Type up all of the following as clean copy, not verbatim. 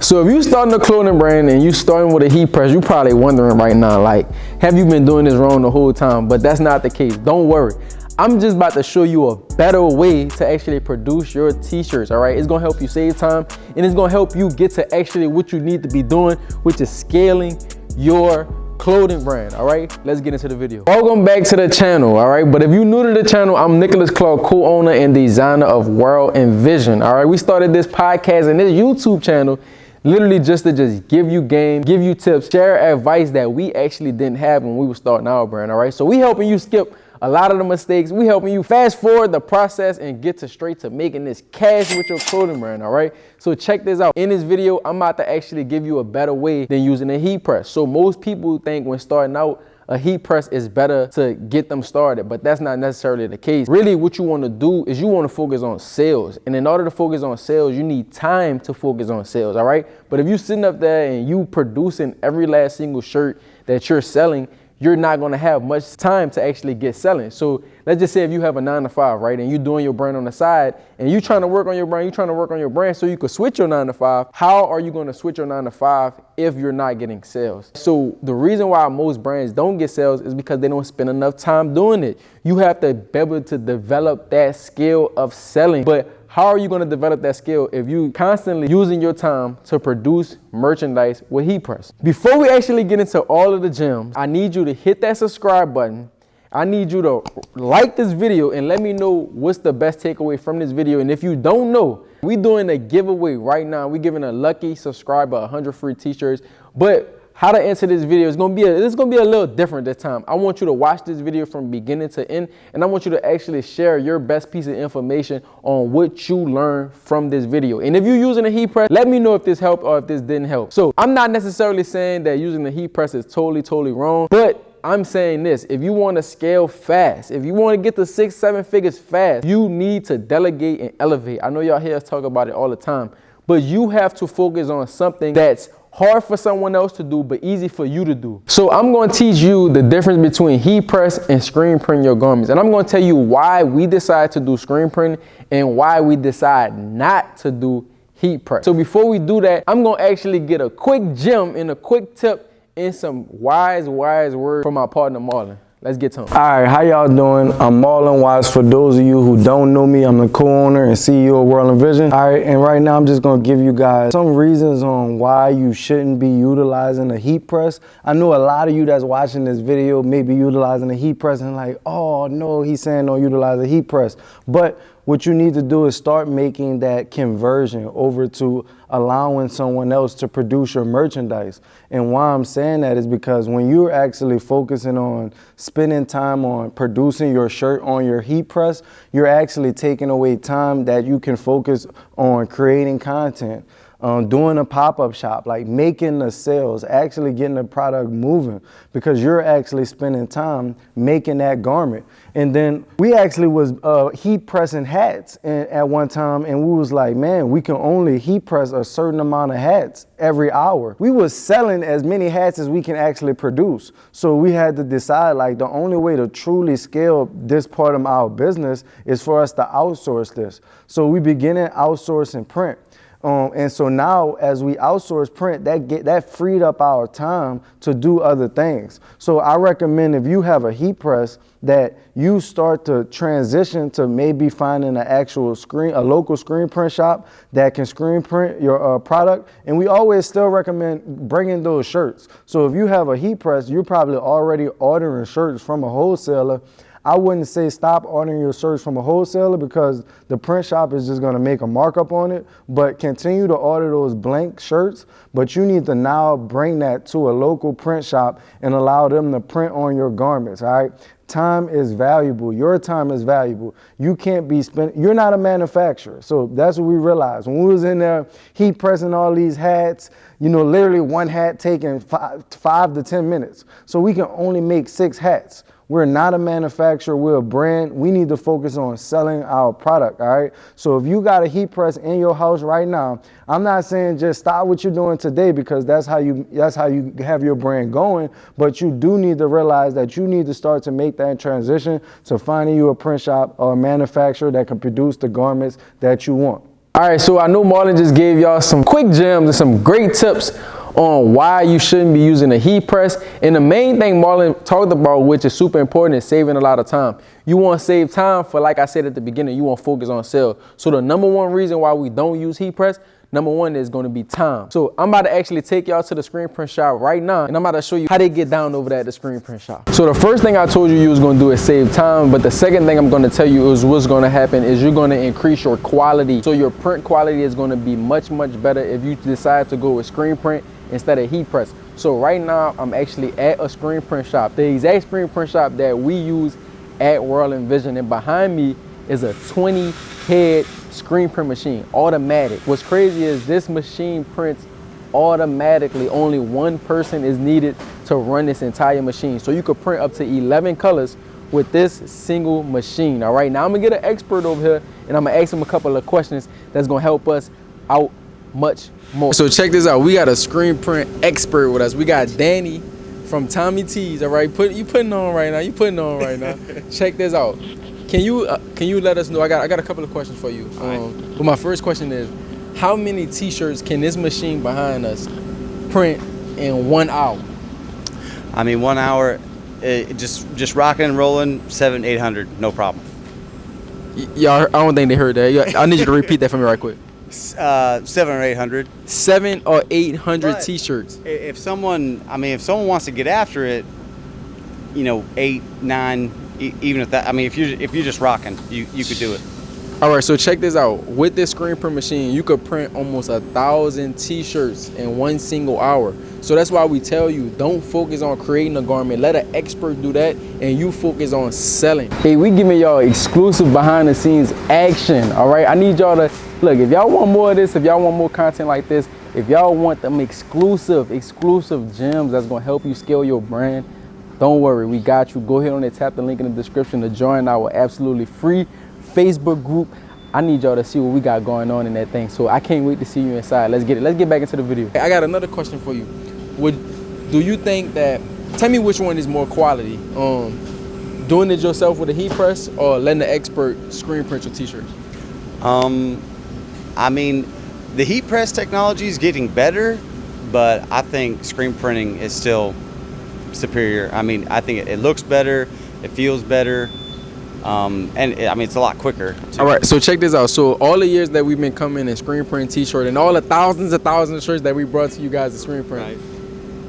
So if you starting a clothing brand and you starting with a heat press, you probably wondering right now, like, have you been doing this wrong the whole time? But that's not the case. Don't worry. I'm just about to show you a better way to actually produce your t-shirts, all right? It's gonna help you save time, and it's gonna help you get to actually what you need to be doing, which is scaling your clothing brand. All right, let's get into the video. Welcome back to the channel. All right, but if you're new to the channel, I'm Nicholas Clark, co-owner and designer of World and Vision. All right, we started this podcast and this YouTube channel literally just to give you game, give you tips, share advice that we actually didn't have when we were starting our brand. All right, so we helping you skip a lot of the mistakes. We helping you fast forward the process and get straight to making this cash with your clothing brand, all right? So check this out. In this video, I'm about to actually give you a better way than using a heat press. So most people think when starting out, a heat press is better to get them started, but that's not necessarily the case. Really, what you want to do is you want to focus on sales. And in order to focus on sales, you need time to focus on sales, all right? But if you're sitting up there and you producing every last single shirt that you're selling, you're not going to have much time to actually get selling. So let's just say if you have a 9-to-5, right, and you're doing your brand on the side and you're trying to work on your brand, so you could switch your 9-to-5. How are you going to switch your 9-to-5 if you're not getting sales? So the reason why most brands don't get sales is because they don't spend enough time doing it. You have to be able to develop that skill of selling. But how are you going to develop that skill if you constantly using your time to produce merchandise with heat press? Before we actually get into all of the gems, I need you to hit that subscribe button. I need you to like this video and let me know what's the best takeaway from this video. And if you don't know, we're doing a giveaway right now. We're giving a lucky subscriber 100 free t-shirts. But how to answer this video is gonna be a little different this time. I want you to watch this video from beginning to end, and I want you to actually share your best piece of information on what you learned from this video. And if you're using a heat press, let me know if this helped or if this didn't help. So I'm not necessarily saying that using the heat press is totally wrong, but I'm saying this: if you want to scale fast, if you want to get to 6-7 figures fast, you need to delegate and elevate. I know y'all hear us talk about it all the time, but you have to focus on something that's hard for someone else to do, but easy for you to do. So I'm going to teach you the difference between heat press and screen print your garments. And I'm going to tell you why we decide to do screen print and why we decide not to do heat press. So before we do that, I'm going to actually get a quick gem and a quick tip and some wise words from my partner, Marlon. Let's get to him. All right, how y'all doing? I'm Marlon Watts. For those of you who don't know me, I'm the co-owner and CEO of World and Vision. All right, and right now I'm just gonna give you guys some reasons on why you shouldn't be utilizing a heat press. I know a lot of you that's watching this video may be utilizing a heat press and like, oh no, he's saying don't utilize a heat press. But what you need to do is start making that conversion over to allowing someone else to produce your merchandise. And why I'm saying that is because when you're actually focusing on spending time on producing your shirt on your heat press, you're actually taking away time that you can focus on creating content, doing a pop-up shop, like making the sales, actually getting the product moving, because you're actually spending time making that garment. And then we actually was heat pressing hats at one time, and we was like, man, we can only heat press a certain amount of hats every hour. We was selling as many hats as we can actually produce. So we had to decide, like, the only way to truly scale this part of our business is for us to outsource this. So we began outsourcing print. And so now as we outsource print, that freed up our time to do other things. So I recommend if you have a heat press that you start to transition to maybe finding a local screen print shop that can screen print your product. And we always still recommend bringing those shirts. So if you have a heat press, you're probably already ordering shirts from a wholesaler. I wouldn't say stop ordering your shirts from a wholesaler because the print shop is just gonna make a markup on it, but continue to order those blank shirts, but you need to now bring that to a local print shop and allow them to print on your garments, all right? Time is valuable. Your time is valuable. You can't be spent. You're not a manufacturer. So that's what we realized. When we was in there heat pressing all these hats, you know, literally one hat taking 5 to 10 minutes. So we can only make 6 hats. We're not a manufacturer, we're a brand. We need to focus on selling our product, all right? So if you got a heat press in your house right now, I'm not saying just stop what you're doing today because that's how you have your brand going, but you do need to realize that you need to start to make that transition to finding you a print shop or a manufacturer that can produce the garments that you want. All right, so I know Marlon just gave y'all some quick gems and some great tips on why you shouldn't be using a heat press. And the main thing Marlon talked about, which is super important, is saving a lot of time. You want to save time for, like I said at the beginning, you want to focus on sales. So the number one reason why we don't use heat press, number one is going to be time. So I'm about to actually take y'all to the screen print shop right now, and I'm about to show you how they get down over there at the screen print shop. So the first thing I told you was going to do is save time, but the second thing I'm going to tell you is what's going to happen is you're going to increase your quality. So your print quality is going to be much, much better if you decide to go with screen print instead of heat press. So right now I'm actually at a screen print shop, the exact screen print shop that we use at World and Vision, and behind me is a 20 head screen print machine, automatic. What's crazy is this machine prints automatically. Only one person is needed to run this entire machine. So you could print up to 11 colors with this single machine. All right, now I'm gonna get an expert over here and I'm gonna ask him a couple of questions that's gonna help us out much more. So check this out, we got a screen print expert with us. We got Danny from Tommy T's. All right, you putting on right now. Check this out. Can you let us know? I got a couple of questions for you. But my first question is, how many T-shirts can this machine behind us print in 1 hour? I mean, 1 hour, just rocking and rolling, 700-800, no problem. Y'all, I don't think they heard that. I need you to repeat that for me right quick. 700 or 800. 700 or 800 T-shirts. If someone wants to get after it, 8, 9, even if that, if you're just rocking, you could do it. All right, so check this out. With this screen print machine, you could print almost 1,000 T-shirts in 1 single hour. So that's why we tell you, don't focus on creating a garment. Let an expert do that, and you focus on selling. Hey, we giving y'all exclusive behind the scenes action, all right? I need y'all to, look, if y'all want more of this, if y'all want more content like this, if y'all want them exclusive gems that's gonna help you scale your brand, don't worry, we got you. Go ahead on and tap the link in the description to join our absolutely free Facebook group. I need y'all to see what we got going on in that thing. So I can't wait to see you inside. Let's get it. Let's get back into the video. I got another question for you. Do you think that, tell me which one is more quality? Doing it yourself with a heat press or letting the expert screen print your T-shirts? The heat press technology is getting better, but I think screen printing is still superior. I think it looks better, it feels better, and it's a lot quicker too. All right, so check this out. So all the years that we've been coming and screen printing T-shirt and all the thousands of shirts that we brought to you guys to screen print. Right.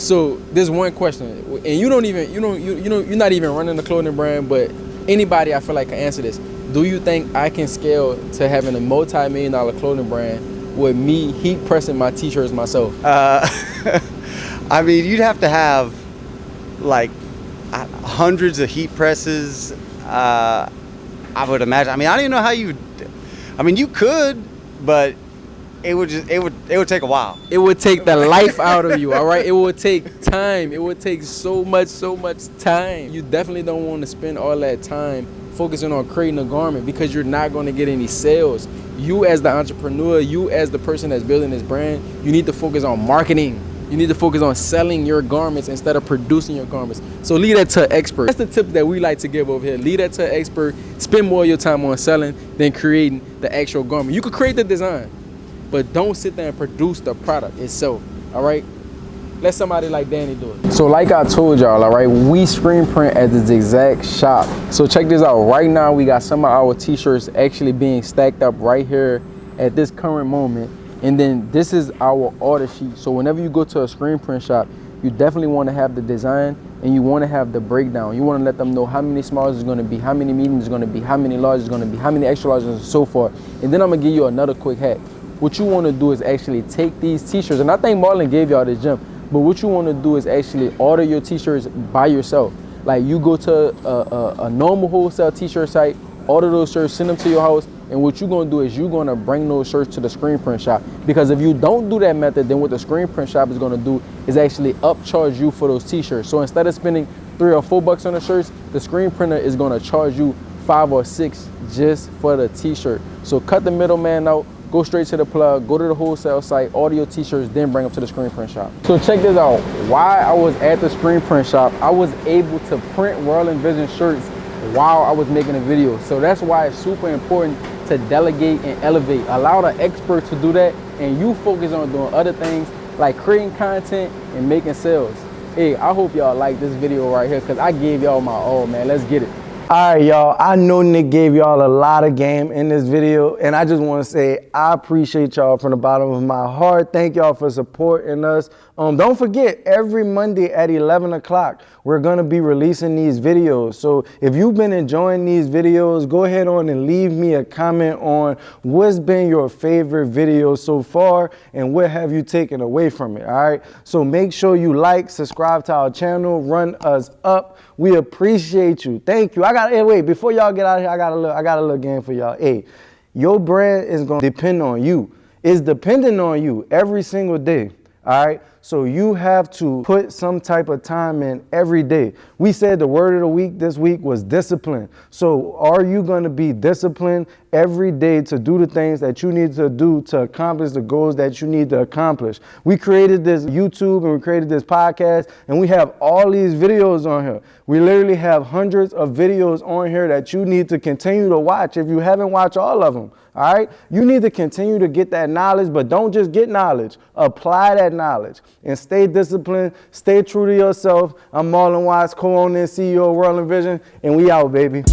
So there's one question, and you're not even running the clothing brand, but anybody I feel like can answer this. Do you think I can scale to having a multi-million-dollar clothing brand with me heat pressing my T-shirts myself? You'd have to have like hundreds of heat presses. I would imagine. I don't even know how you. You could, but it would take a while. It would take the life out of you. All right, it would take time. It would take so much time. You definitely don't want to spend all that time focusing on creating a garment because you're not going to get any sales. You as the entrepreneur, you as the person that's building this brand, you need to focus on marketing. You need to focus on selling your garments instead of producing your garments. So leave that to an expert. That's the tip that we like to give over here. Leave that to an expert. Spend more of your time on selling than creating the actual garment. You could create the design, but don't sit there and produce the product itself, all right? Let somebody like Danny do it. So like I told y'all, all right, we screen print at this exact shop. So check this out. Right now, we got some of our T-shirts actually being stacked up right here at this current moment. And then this is our order sheet. So whenever you go to a screen print shop, you definitely want to have the design and you want to have the breakdown. You want to let them know how many smalls is going to be, how many mediums is going to be, how many large is going to be, how many extra larges, and so forth. And then I'm going to give you another quick hack. What you want to do is actually take these T-shirts, and I think Marlon gave y'all this gem, but what you want to do is actually order your T-shirts by yourself. Like you go to a normal wholesale T-shirt site, order those shirts, send them to your house, and what you're going to do is you're going to bring those shirts to the screen print shop. Because if you don't do that method, then what the screen print shop is going to do is actually upcharge you for those T-shirts. So instead of spending $3 or $4 on the shirts, the screen printer is going to charge you $5 or $6 just for the T-shirt. So cut the middleman out, go straight to the plug, go to the wholesale site, order your T-shirts, then bring them to the screen print shop. So check this out. While I was at the screen print shop, I was able to print World and Vision shirts while I was making a video. So that's why it's super important to delegate and elevate. Allow the expert to do that, and you focus on doing other things like creating content and making sales. Hey, I hope y'all like this video right here, because I gave y'all my all, man. Let's get it. All right, y'all, I know Nick gave y'all a lot of game in this video, and I just want to say I appreciate y'all from the bottom of my heart. Thank y'all for supporting us. Don't forget, every Monday at 11 o'clock, we're going to be releasing these videos. So if you've been enjoying these videos, go ahead on and leave me a comment on what's been your favorite video so far and what have you taken away from it, all right? So make sure you like, subscribe to our channel, run us up. We appreciate you. Thank you. Hey, wait, before y'all get out of here, I got a little game for y'all. Hey, your brand is going to depend on you. It's depending on you every single day. All right. So you have to put some type of time in every day. We said the word of the week this week was discipline. So are you going to be disciplined every day to do the things that you need to do to accomplish the goals that you need to accomplish? We created this YouTube and we created this podcast, and we have all these videos on here. We literally have hundreds of videos on here that you need to continue to watch if you haven't watched all of them. All right. You need to continue to get that knowledge, but don't just get knowledge. Apply that knowledge and stay disciplined. Stay true to yourself. I'm Marlon Watts, co-owner and CEO of World and Vision, and we out, baby.